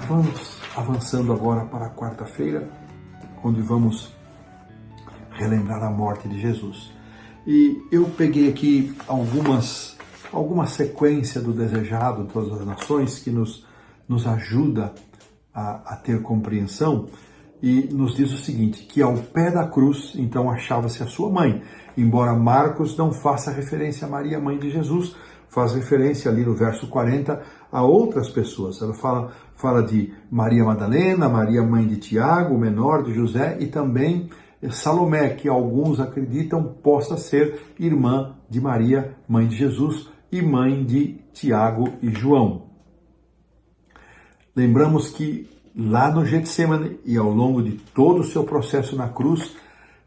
Vamos avançando agora para a quarta-feira, onde vamos relembrar a morte de Jesus. E eu peguei aqui alguma sequência do desejado de todas as nações que nos ajuda a ter compreensão, e nos diz o seguinte, que ao pé da cruz, então, achava-se a sua mãe, embora Marcos não faça referência a Maria, mãe de Jesus, faz referência ali no verso 40 a outras pessoas. Ela fala de Maria Madalena, Maria mãe de Tiago, o menor de José, e também Salomé, que alguns acreditam possa ser irmã de Maria, mãe de Jesus, e mãe de Tiago e João. Lembramos que lá no Getsemane e ao longo de todo o seu processo na cruz,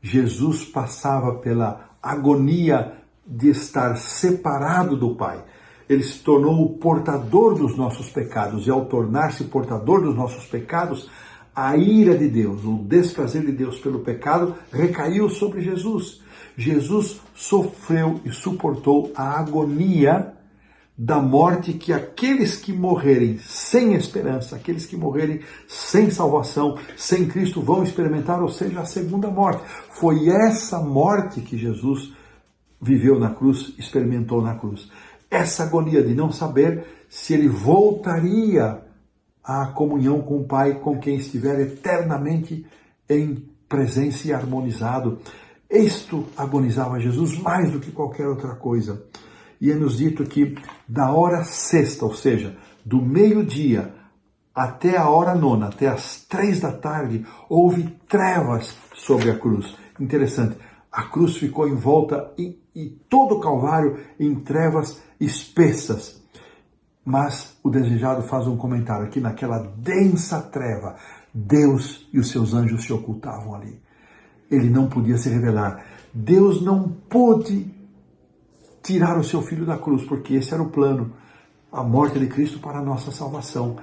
Jesus passava pela agonia de estar separado do Pai. Ele se tornou o portador dos nossos pecados, e ao tornar-se portador dos nossos pecados, a ira de Deus, o desprazer de Deus pelo pecado, recaiu sobre Jesus. Jesus sofreu e suportou a agonia da morte que aqueles que morrerem sem esperança, aqueles que morrerem sem salvação, sem Cristo, vão experimentar, ou seja, a segunda morte. Foi essa morte que Jesus viveu na cruz, experimentou na cruz. Essa agonia de não saber se ele voltaria à comunhão com o Pai, com quem estiver eternamente em presença e harmonizado. Isto agonizava Jesus mais do que qualquer outra coisa. E é nos dito que da hora sexta, ou seja, do meio-dia até a hora nona, até as 3 da tarde, houve trevas sobre a cruz. Interessante, a cruz ficou envolta e todo o Calvário em trevas espessas. Mas o desejado faz um comentário aqui, naquela densa treva, Deus e os seus anjos se ocultavam ali. Ele não podia se revelar. Deus não pôde tirar o seu filho da cruz, porque esse era o plano, a morte de Cristo para a nossa salvação.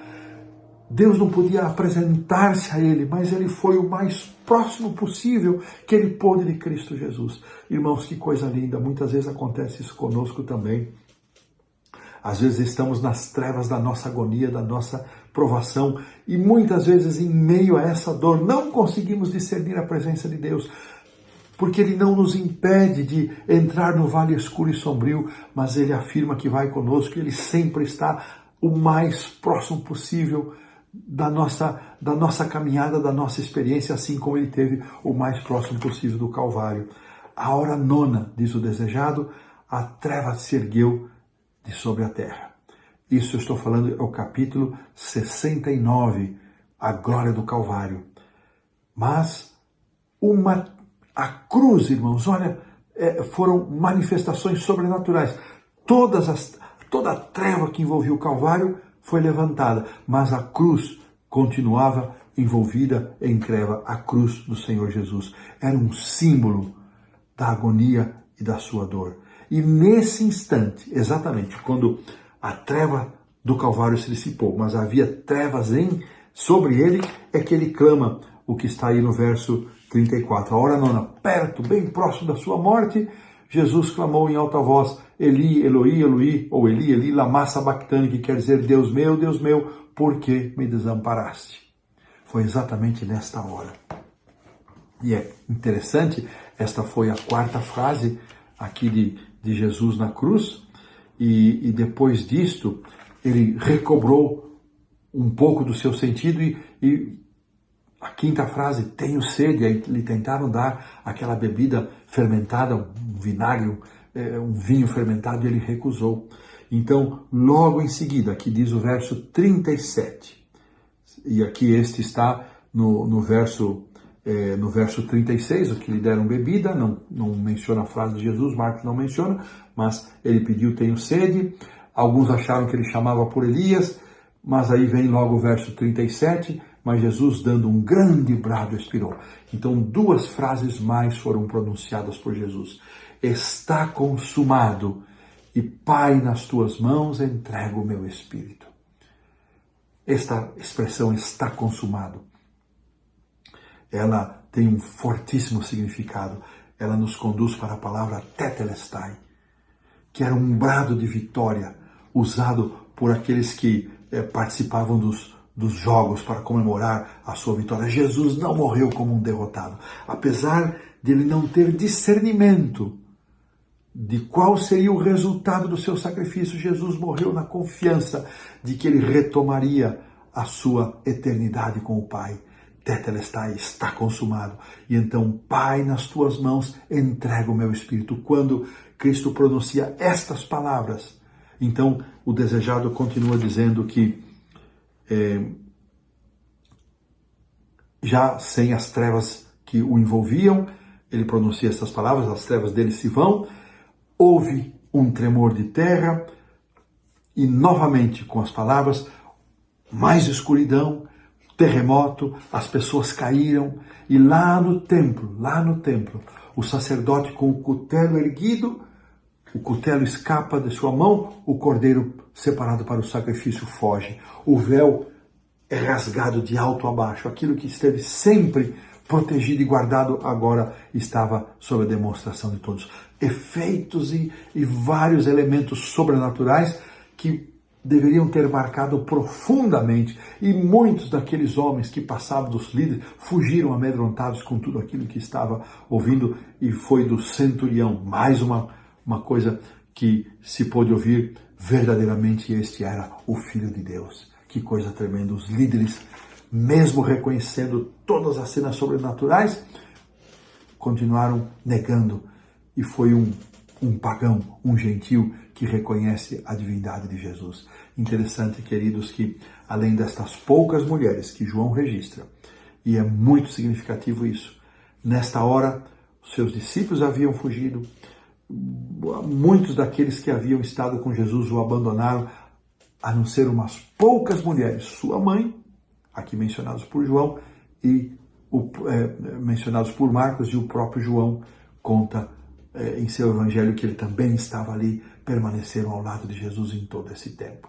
Deus não podia apresentar-se a ele, mas ele foi o mais próximo possível que ele pôde de Cristo Jesus. Irmãos, que coisa linda, muitas vezes acontece isso conosco também. Às vezes estamos nas trevas da nossa agonia, da nossa provação, e muitas vezes em meio a essa dor não conseguimos discernir a presença de Deus, porque Ele não nos impede de entrar no vale escuro e sombrio, mas Ele afirma que vai conosco, Ele sempre está o mais próximo possível da nossa caminhada, da nossa experiência, assim como Ele teve o mais próximo possível do Calvário. A hora nona, diz o desejado, a treva se ergueu de sobre a terra. Isso eu estou falando, é o capítulo 69, a glória do Calvário. Mas a cruz, irmãos, olha, foram manifestações sobrenaturais. Toda a treva que envolvia o Calvário foi levantada, mas a cruz continuava envolvida em treva. A cruz do Senhor Jesus era um símbolo da agonia e da sua dor. E nesse instante, exatamente, quando a treva do Calvário se dissipou, mas havia trevas sobre ele, é que ele clama o que está aí no verso 34. A hora nona, perto, bem próximo da sua morte, Jesus clamou em alta voz, Eli, Eloi, Eloi, ou Eli, Eli, lama sabachthani, que quer dizer, Deus meu, por que me desamparaste? Foi exatamente nesta hora. E é interessante, esta foi a quarta frase aqui de Jesus na cruz, e depois disto, ele recobrou um pouco do seu sentido e a quinta frase, tenho sede, aí lhe tentaram dar aquela bebida fermentada, um vinagre, um vinho fermentado, e ele recusou. Então, logo em seguida, aqui diz o verso 37, e aqui este está no verso 36, o que lhe deram bebida, não menciona a frase de Jesus, Marcos não menciona, mas ele pediu, tenho sede. Alguns acharam que ele chamava por Elias, mas aí vem logo o verso 37, mas Jesus, dando um grande brado, expirou. Então, 2 frases mais foram pronunciadas por Jesus. Está consumado, e Pai, nas tuas mãos entrego o meu espírito. Esta expressão, está consumado, ela tem um fortíssimo significado. Ela nos conduz para a palavra tetelestai, que era um brado de vitória usado por aqueles que participavam dos jogos para comemorar a sua vitória. Jesus não morreu como um derrotado. Apesar de ele não ter discernimento de qual seria o resultado do seu sacrifício, Jesus morreu na confiança de que ele retomaria a sua eternidade com o Pai. Tetelestai, está consumado. E então, Pai, nas tuas mãos entrego o meu espírito. Quando Cristo pronuncia estas palavras, então o desejado continua dizendo que já sem as trevas que o envolviam, ele pronuncia estas palavras, as trevas dele se vão, houve um tremor de terra, e novamente com as palavras, mais escuridão, terremoto, as pessoas caíram, e lá no templo, o sacerdote com o cutelo erguido, o cutelo escapa de sua mão, o cordeiro separado para o sacrifício foge. O véu é rasgado de alto a baixo. Aquilo que esteve sempre protegido e guardado agora estava sob a demonstração de todos. Efeitos e vários elementos sobrenaturais que deveriam ter marcado profundamente, e muitos daqueles homens que passavam dos líderes fugiram amedrontados com tudo aquilo que estava ouvindo, e foi do centurião, mais uma coisa que se pôde ouvir, verdadeiramente este era o Filho de Deus. Que coisa tremenda, os líderes, mesmo reconhecendo todas as cenas sobrenaturais, continuaram negando, e foi um pagão, um gentil, que reconhece a divindade de Jesus. Interessante, queridos, que além destas poucas mulheres que João registra, e é muito significativo isso, nesta hora, seus discípulos haviam fugido, muitos daqueles que haviam estado com Jesus o abandonaram, a não ser umas poucas mulheres, sua mãe, aqui mencionados por João, e mencionados por Marcos, e o próprio João conta em seu evangelho que ele também estava ali, permaneceram ao lado de Jesus em todo esse tempo.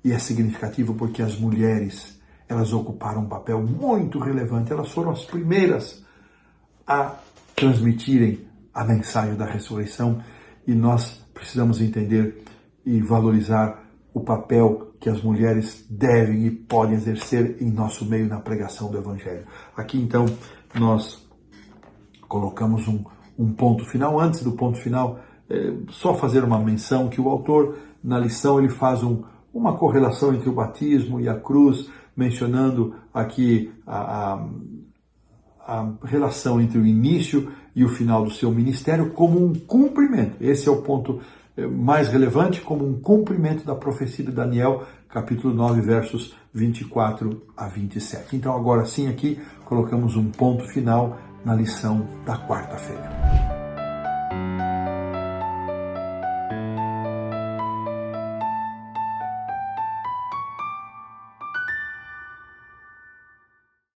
E é significativo porque as mulheres, elas ocuparam um papel muito relevante, elas foram as primeiras a transmitirem a mensagem da ressurreição, e nós precisamos entender e valorizar o papel que as mulheres devem e podem exercer em nosso meio na pregação do Evangelho. Aqui então nós colocamos um ponto final. Antes do ponto final, só fazer uma menção que o autor, na lição, ele faz uma correlação entre o batismo e a cruz, mencionando aqui a relação entre o início e o final do seu ministério como um cumprimento. Esse é o ponto mais relevante, como um cumprimento da profecia de Daniel, capítulo 9, versos 24 a 27. Então agora sim, aqui colocamos um ponto final na lição da quarta-feira.